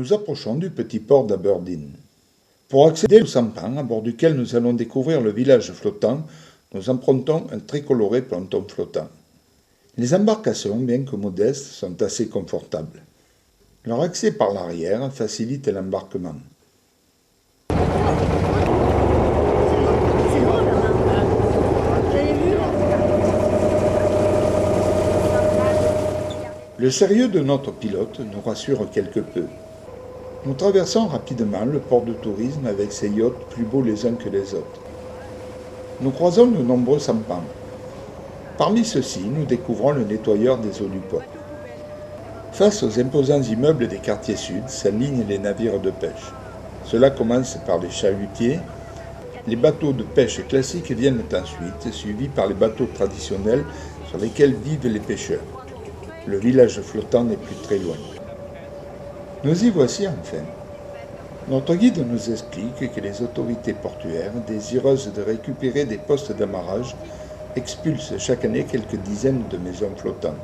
nous approchons du petit port d'Aberdeen. Pour accéder au sampan, à bord duquel nous allons découvrir le village flottant, nous empruntons un très coloré ponton flottant. Les embarcations, bien que modestes, sont assez confortables. Leur accès par l'arrière facilite l'embarquement. Le sérieux de notre pilote nous rassure quelque peu. Nous traversons rapidement le port de tourisme avec ses yachts plus beaux les uns que les autres. Nous croisons de nombreux sampans. Parmi ceux-ci, nous découvrons le nettoyeur des eaux du port. Face aux imposants immeubles des quartiers sud s'alignent les navires de pêche. Cela commence par les chalutiers. Les bateaux de pêche classiques viennent ensuite, suivis par les bateaux traditionnels sur lesquels vivent les pêcheurs. Le village flottant n'est plus très loin. Nous y voici enfin. Notre guide nous explique que les autorités portuaires, désireuses de récupérer des postes d'amarrage, expulsent chaque année quelques dizaines de maisons flottantes.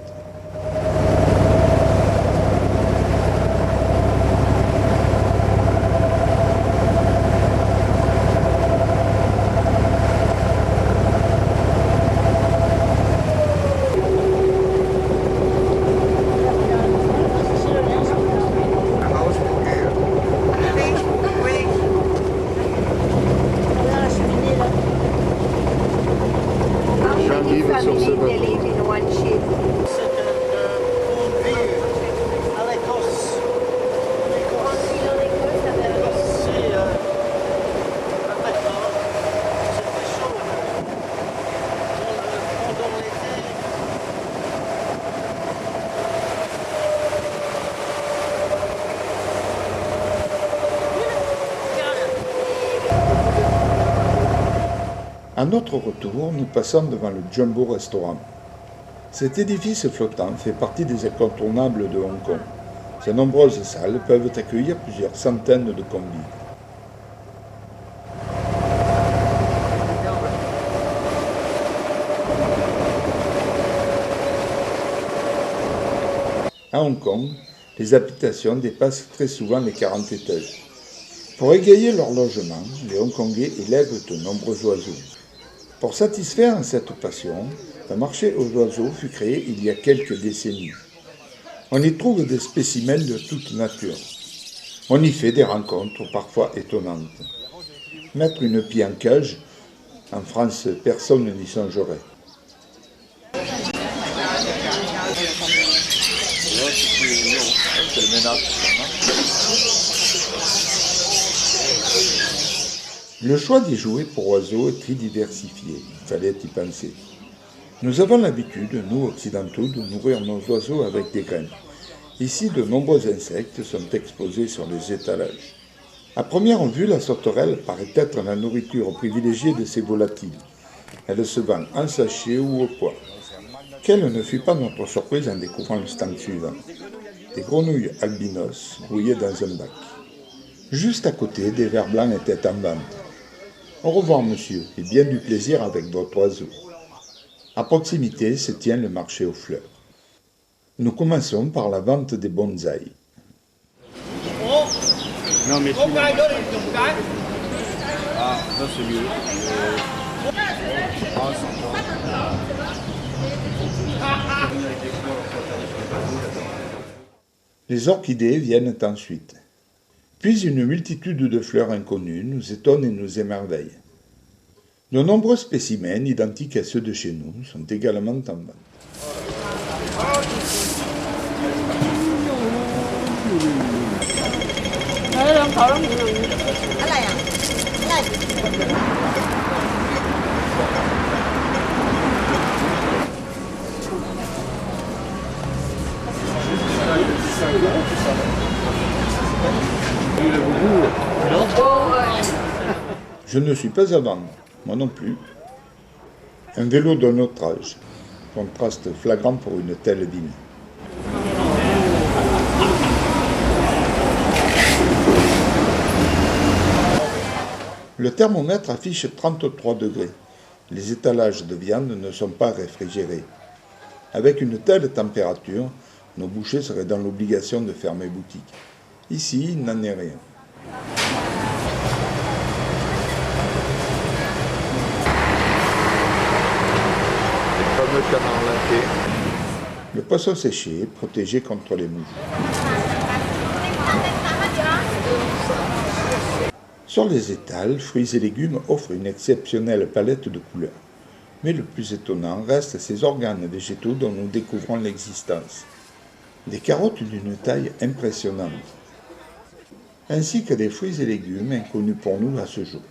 Sur ce bateau. À notre retour, nous passons devant le Jumbo Restaurant. Cet édifice flottant fait partie des incontournables de Hong Kong. Ses nombreuses salles peuvent accueillir plusieurs centaines de convives. À Hong Kong, les habitations dépassent très souvent les 40 étages. Pour égayer leur logement, les Hongkongais élèvent de nombreux oiseaux. Pour satisfaire cette passion, un marché aux oiseaux fut créé il y a quelques décennies. On y trouve des spécimens de toute nature. On y fait des rencontres parfois étonnantes. Mettre une pie en cage, en France, personne n'y songerait. Le choix des jouets pour oiseaux est très diversifié, il fallait y penser. Nous avons l'habitude, nous occidentaux, de nourrir nos oiseaux avec des graines. Ici, de nombreux insectes sont exposés sur les étalages. À première vue, la sauterelle paraît être la nourriture privilégiée de ces volatiles. Elle se vend en sachet ou au poids. Quelle ne fut pas notre surprise en découvrant le stand suivant. Des grenouilles albinos grouillées dans un bac. Juste à côté, des vers blancs étaient en vente. Au revoir, monsieur, et bien du plaisir avec votre oiseau. À proximité se tient le marché aux fleurs. Nous commençons par la vente des bonsaïs. Non, mais ah, ça c'est mieux. Les orchidées viennent ensuite. Puis une multitude de fleurs inconnues nous étonnent et nous émerveillent. De nombreux spécimens, identiques à ceux de chez nous, sont également en vente. Je ne suis pas à vendre, moi non plus. Un vélo d'un autre âge, contraste flagrant pour une telle ville. Le thermomètre affiche 33 degrés. Les étalages de viande ne sont pas réfrigérés. Avec une telle température, nos bouchers seraient dans l'obligation de fermer boutique. Ici, il n'en est rien. Les fameux canards laqués. Le poisson séché est protégé contre les mouches. Sur les étals, fruits et légumes offrent une exceptionnelle palette de couleurs. Mais le plus étonnant reste ces organes végétaux dont nous découvrons l'existence. Des carottes d'une taille impressionnante, ainsi que des fruits et légumes inconnus pour nous à ce jour.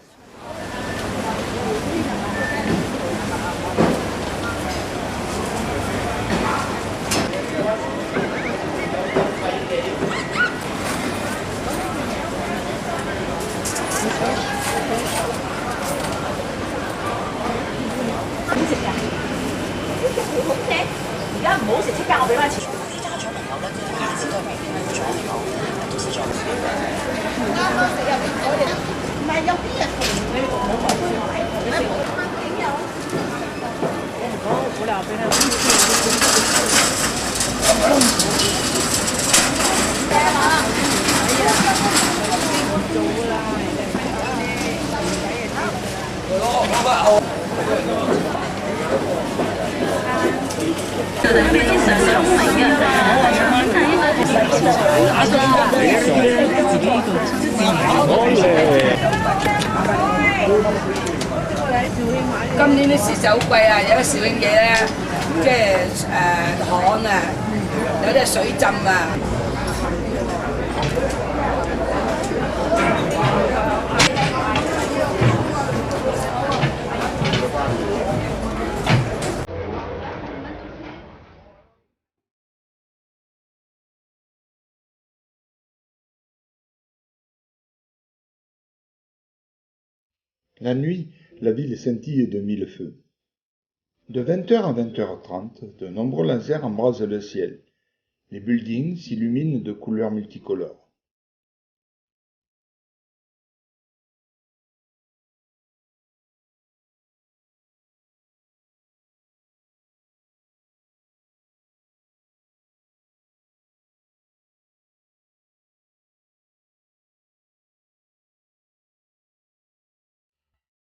今年啲豉就好貴啊！有個邵永記咧，即係旱啊，有啲係水浸啊。La nuit, la ville scintille de mille feux. De 20h à 20h30, de nombreux lasers embrasent le ciel. Les buildings s'illuminent de couleurs multicolores.